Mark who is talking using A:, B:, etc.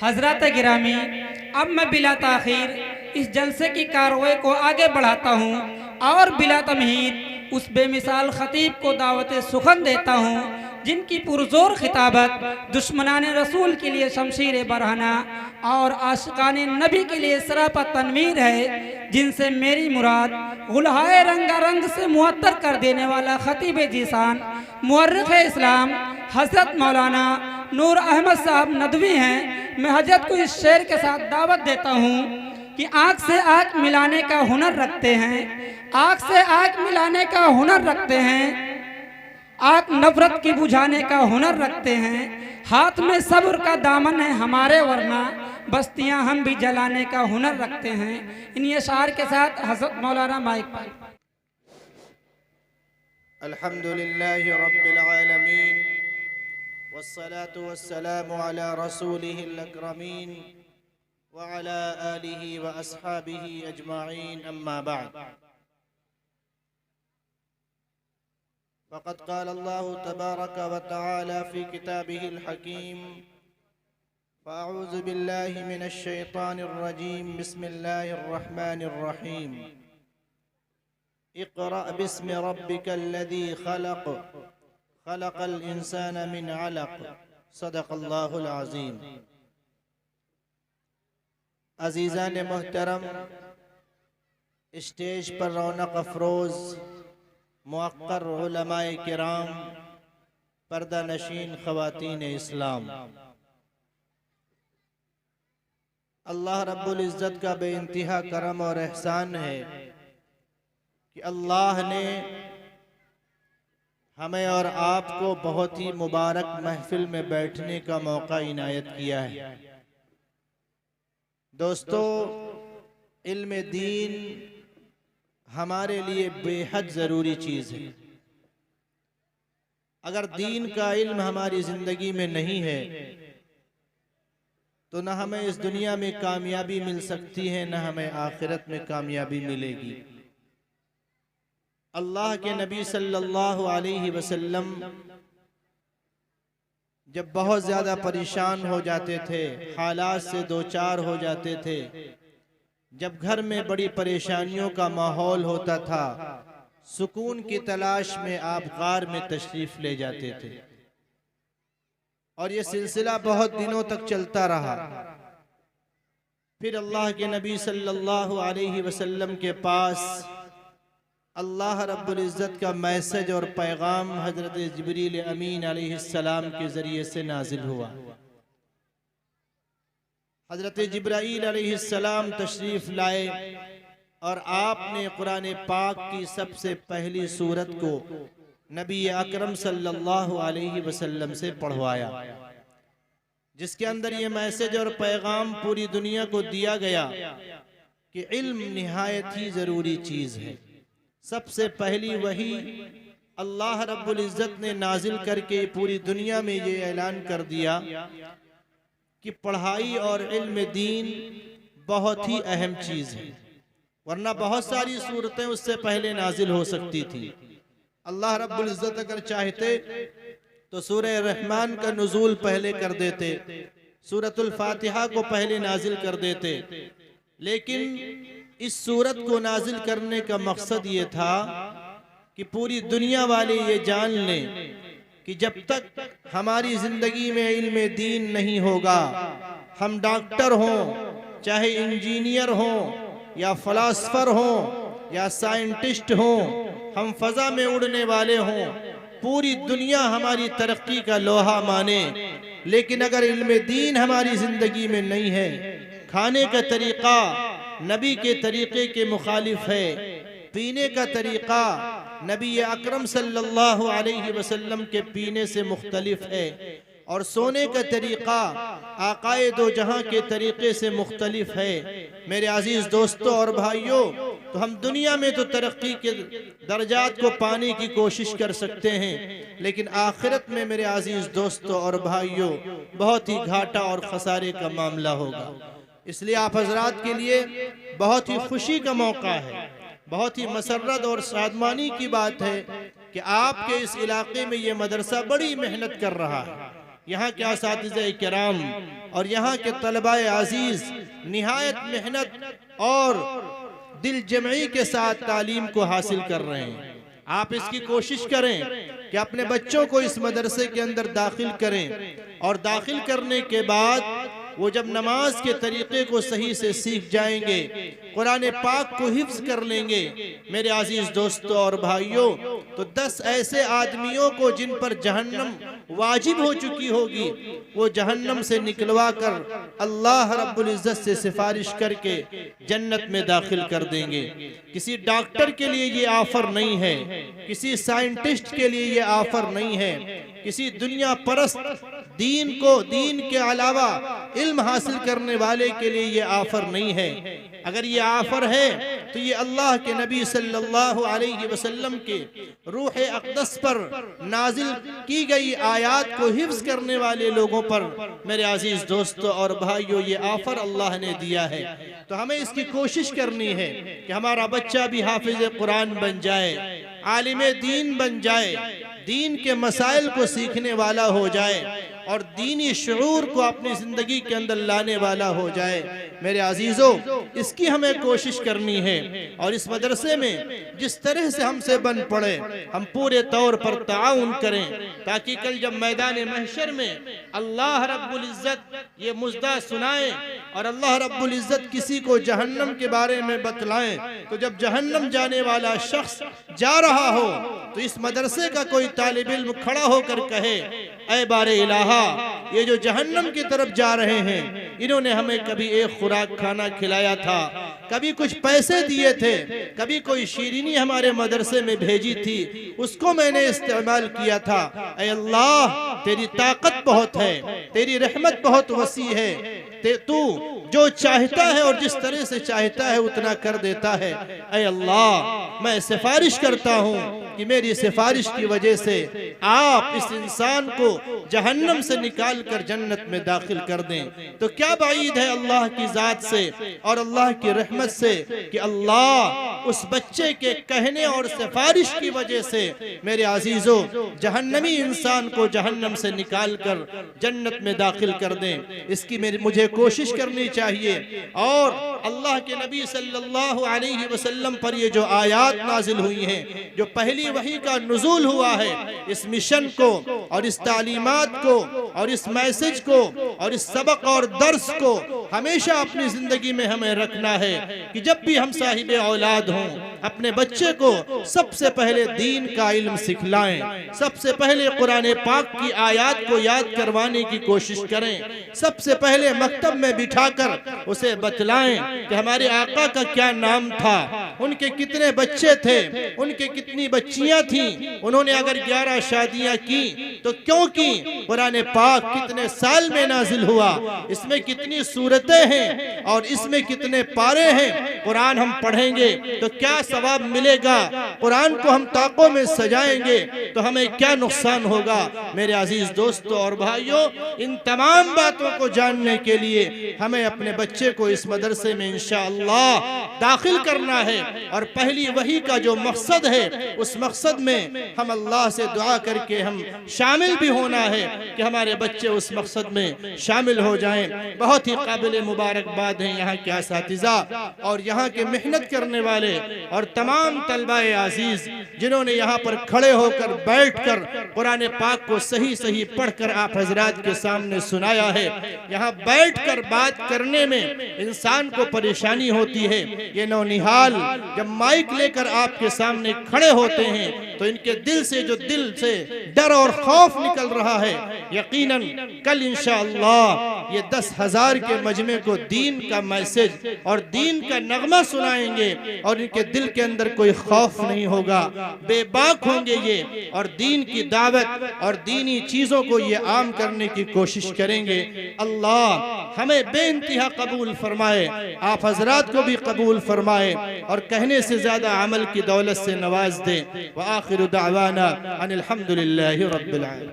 A: हजरत गिरामी, अब मैं बिला ताखीर इस जलसे की कार्रवाई को आगे बढ़ाता हूँ और बिला तमहीद उस बेमिसाल खतीब को दावत सुखन देता हूँ जिनकी पुरजोर खिताबत दुश्मनान रसूल के लिए शमशीर बरहना और आशिकान नबी के लिए सरापा तनवीर है, जिनसे मेरी मुराद गुलहाए रंगारंग से मुअत्तर कर देने वाला खतीब जीसान मुअर्रिख इस्लाम हज़रत मौलाना नूर अहमद साहब नदवी हैं। मैं हजरत को इस शेर के साथ दावत देता हूँ कि आँख से आँख मिलाने का हुनर रखते हैं, आँख से आँख मिलाने का हुनर रखते हैं, आग नफरत की बुझाने का हुनर रखते हैं, हाथ में सब्र का दामन है हमारे, वरना बस्तियां हम भी जलाने का हुनर रखते हैं। इन अशार के साथ हज़रत मौलाना माइक पर।
B: अल्हम्दुलिल्लाहि रब्बिल आलमीन वस्सलातु वस्सलामु अला रसूलिहिल अकरमीन व अला आलिहि व अस्हाबिहि अजमाइन, अम्मा बाद। फ़क़द क़ाल अल्लाहु तबारक व तआला फ़ी किताबिहिल हकीम फ़अऊज़ु बिल्लाहि मिनश शैतानिर रजीम, बिस्मिल्लाहिर रहमानिर रहीम। इक़रा बिस्मि रब्बिकल्लज़ी ख़लक़, ख़लक़ल इंसान मिन अलक़, सदक़ल्लाहुल अज़ीम। अज़ीज़ान मोहतरम, स्टेज पर रौनक अफरोज़ मुअक्कर उलमाए किराम, पर्दा नशीन ख़वातीन इस्लाम, अल्लाह रब्बुल इज़्ज़त का बेइंतहा करम और एहसान है कि अल्लाह ने हमें और आपको बहुत ही मुबारक महफिल में बैठने का मौका इनायत किया है। दोस्तों, इल्म दीन हमारे लिए बेहद ज़रूरी चीज़ है। अगर दीन का इल्म हमारी ज़िंदगी में नहीं है तो न हमें इस दुनिया में कामयाबी मिल सकती है, न हमें आखिरत में कामयाबी मिलेगी। अल्लाह के नबी सल्लल्लाहु अलैहि वसल्लम जब बहुत ज़्यादा परेशान हो जाते थे, हालात से दो चार हो जाते थे, जब घर में बड़ी परेशानियों का माहौल होता था, सुकून की तलाश में आप गार में तशरीफ़ ले जाते थे और ये सिलसिला बहुत दिनों तक चलता रहा। फिर अल्लाह के नबी सल्लल्लाहु अलैहि वसल्लम के पास अल्लाह रब्बुल इज़्ज़त का मैसेज और पैगाम हज़रत जिब्रील अमीन अलैहिस्सलाम के ज़रिए से नाजिल हुआ। हज़रत जिब्राईल अलैहिस्सलाम तशरीफ़ लाए और आपने कुरान पाक की सबसे पहली सूरत को नबी अकरम सल्लल्लाहु अलैहि वसल्लम से पढ़वाया, जिसके अंदर ये मैसेज और पैगाम पूरी दुनिया को दिया गया कि इल्म निहायत ही ज़रूरी चीज़ है। सबसे पहली वही अल्लाह रब्बुल इज़्ज़त ने नाजिल करके पूरी दुनिया में ये ऐलान कर दिया कि पढ़ाई और इल्म दीन बहुत ही अहम चीज़ है, वरना बहुत सारी सूरतें उससे पहले नाजिल हो सकती थी। अल्लाह रब्बुल इज़्ज़त अगर चाहते तो सूरह रहमान का नुज़ूल पहले कर देते, सूरतुल फातिहा को पहले नाजिल कर देते, लेकिन इस सूरत को नाजिल करने का मकसद ये था कि पूरी दुनिया वाले ये जान लें कि जब तक हमारी ज़िंदगी में इल्म दीन नहीं होगा, हम डॉक्टर हों, चाहे इंजीनियर हों या फ़िलासफ़र हों या साइंटिस्ट हों, हम फ़ज़ा में उड़ने वाले हों, पूरी दुनिया हमारी तरक्की का लोहा माने, लेकिन अगर इल्म दीन हमारी ज़िंदगी में नहीं है, खाने का तरीक़ा नबी के तरीक़े के मुखालिफ है, पीने का तरीक़ा नबी अकरम सल्लल्लाहु अलैहि वसल्लम के पीने से मुख्तलिफ है, और सोने का तरीक़ा आकाए दो जहां के तरीक़े से मुख्तलिफ है। मेरे अजीज़ दोस्तों और भाइयों, तो हम दुनिया में तो तरक्की के दर्जात को पाने की कोशिश कर सकते हैं, लेकिन आखिरत में मेरे अजीज़ दोस्तों और भाइयों बहुत ही घाटा और खसारे का मामला होगा। इसलिए आप हजरात के लिए बहुत ही खुशी का मौका है, बहुत ही मसर्रत और शादमानी की बात है कि आपके इस इलाके में ये मदरसा बड़ी मेहनत कर रहा है। यहाँ के असातिज़े किराम और यहाँ के तलबाए अजीज निहायत मेहनत और दिल जमई के साथ तालीम को हासिल कर रहे हैं। आप इसकी कोशिश करें कि अपने बच्चों को इस मदरसे के अंदर दाखिल करें और दाखिल करने के बाद वो जब नमाज के तरीके को सही से सीख जाएंगे, कुरान पाक को हिफ्ज कर लेंगे, मेरे अजीज दोस्तों और भाइयों, तो 10 ऐसे आदमियों को जिन पर जहन्नम वाजिब हो चुकी होगी वो जहन्नम से निकलवा कर अल्लाह रब्बुल इज्जत से सिफारिश करके जन्नत में दाखिल कर देंगे। किसी डॉक्टर के लिए ये ऑफर नहीं है, किसी साइंटिस्ट के लिए ये ऑफर नहीं है, किसी दुनिया परस्त दीन के अलावा इल्म हासिल करने वाले के लिए ये ऑफर नहीं है। अगर ये ऑफर है तो ये अल्लाह के नबी सल्लल्लाहु अलैहि वसल्लम के रूह अक़दस पर नाजिल की गई आयत को हिफ्ज करने वाले लोगों पर, मेरे अजीज दोस्तों और भाइयों, ये ऑफर अल्लाह ने दिया है। तो हमें इसकी कोशिश करनी है कि हमारा बच्चा भी हाफिज कुरान बन जाए, आलिम दीन बन जाए, दीन के मसाइल को सीखने वाला हो जाए और दीनी शऊर को अपनी जिंदगी के अंदर लाने वाला हो जाए। मेरे अजीजों, इसकी हमें कोशिश करनी है और इस मदरसे में जिस तरह से हमसे बन पड़े हम पूरे तौर पर ताउन करें, ताकि कल जब मैदान महशर में अल्लाह रब्बुल इज्जत ये मुजदा सुनाए और अल्लाह रब्बुल इज्जत किसी को जहन्नम के बारे में बतलाएं, तो जब जहन्नम जाने वाला शख्स जा रहा हो तो इस मदरसे का कोई तालिब इल्म खड़ा होकर कहे, ऐ बारे इलाहा, ये जो जहन्नम की तरफ जा रहे हैं इन्होंने हमें कभी एक खुराक खाना खिलाया था, कभी कुछ पैसे दिए थे, कभी कोई शीरीनी हमारे मदरसे में भेजी थी, उसको मैंने इस्तेमाल किया था। ऐ अल्लाह, तेरी ताकत बहुत है, तेरी रहमत बहुत वसी है, तू जो चाहता है और जिस तरह से चाहता है उतना कर देता है। ऐ अल्लाह, मैं सिफारिश करता हूँ कि मेरी सिफारिश की वजह से आप इस इंसान को जहन्नम से निकाल कर जन्नत में दाखिल कर दें। तो क्या बाईद है अल्लाह की जात से और अल्लाह की रहमत से कि अल्लाह उस बच्चे के कहने और सिफारिश की वजह से मेरे अजीजों जहन्नमी इंसान को जहन्नम से निकाल कर जन्नत में दाखिल कर दें। इसकी मुझे कोशिश करनी चाहिए। और अल्लाह के नबी सल्लल्लाहु अलैहि वसल्लम पर ये जो आयात नाजिल हुई हैं, जो पहली वही का नुज़ूल हुआ है, इस मिशन को और इस तालीमात को और इस मैसेज को और इस सबक और दर्स को हमेशा अपनी जिंदगी में हमें रखना है कि जब भी हम साहिबे औलाद हों, अपने बच्चे को सबसे पहले दीन का इल्म सिखलाएं, सबसे पहले कुरान पाक की आयत को याद करवाने की कोशिश करें, सबसे पहले मकतब में बिठाकर उसे बतलाएं कि हमारे आका का क्या नाम था, उनके कितने बच्चे थे, उनके कितनी बच्चियां थीं, उन्होंने अगर 11 शादियां की तो क्यों की, कुरान पाक कितने साल में नाजिल हुआ, इसमें कितनी सूरतें हैं और इसमें कितने पारे हैं। कुरान हम पढ़ेंगे तो क्या सवाब मिलेगा, कुरान को हम ताकों में सजाएंगे तो हमें क्या नुकसान होगा। मेरे अजीज दोस्तों और भाइयों, इन तमाम बातों को जानने के लिए हमें अपने बच्चे को इस मदरसे में इंशाअल्लाह दाखिल करना है और पहली वही का जो मकसद है उस मकसद में हम अल्लाह से दुआ करके हम शामिल भी होना है कि हमारे बच्चे उस मकसद में शामिल हो जाएं। बहुत ही काबिल मुबारकबाद हैं यहाँ के असातिज़ा और यहाँ के मेहनत करने वाले और तमाम तलबाए अजीज जिन्होंने यहाँ पर खड़े होकर बैठकर कुरान पाक को सही सही पढ़कर आप हजरात के सामने सुनाया है। यहाँ बैठकर बात करने में इंसान को परेशानी होती है। ये नौनिहाल जब माइक लेकर आपके सामने खड़े होते हैं तो इनके दिल से डर और खौफ निकल रहा है। यकीनन कल इंशाअल्लाह ये 10,000 के मजमे को दीन का मैसेज और दीन का नगमा सुनाएंगे और इनके दिल के अंदर कोई खौफ नहीं होगा, बेबाक होंगे ये और दीन की दावत और दीनी चीजों को ये आम करने की कोशिश करेंगे। अल्लाह हमें बेइंतहा कबूल फरमाए, आप हजरात को भी कबूल फरमाए और कहने से ज्यादा अमल की दौलत से नवाज दे। व आखिरु दावाना अनिल हम्दुलिल्लाहि रब्बिल आलमीन।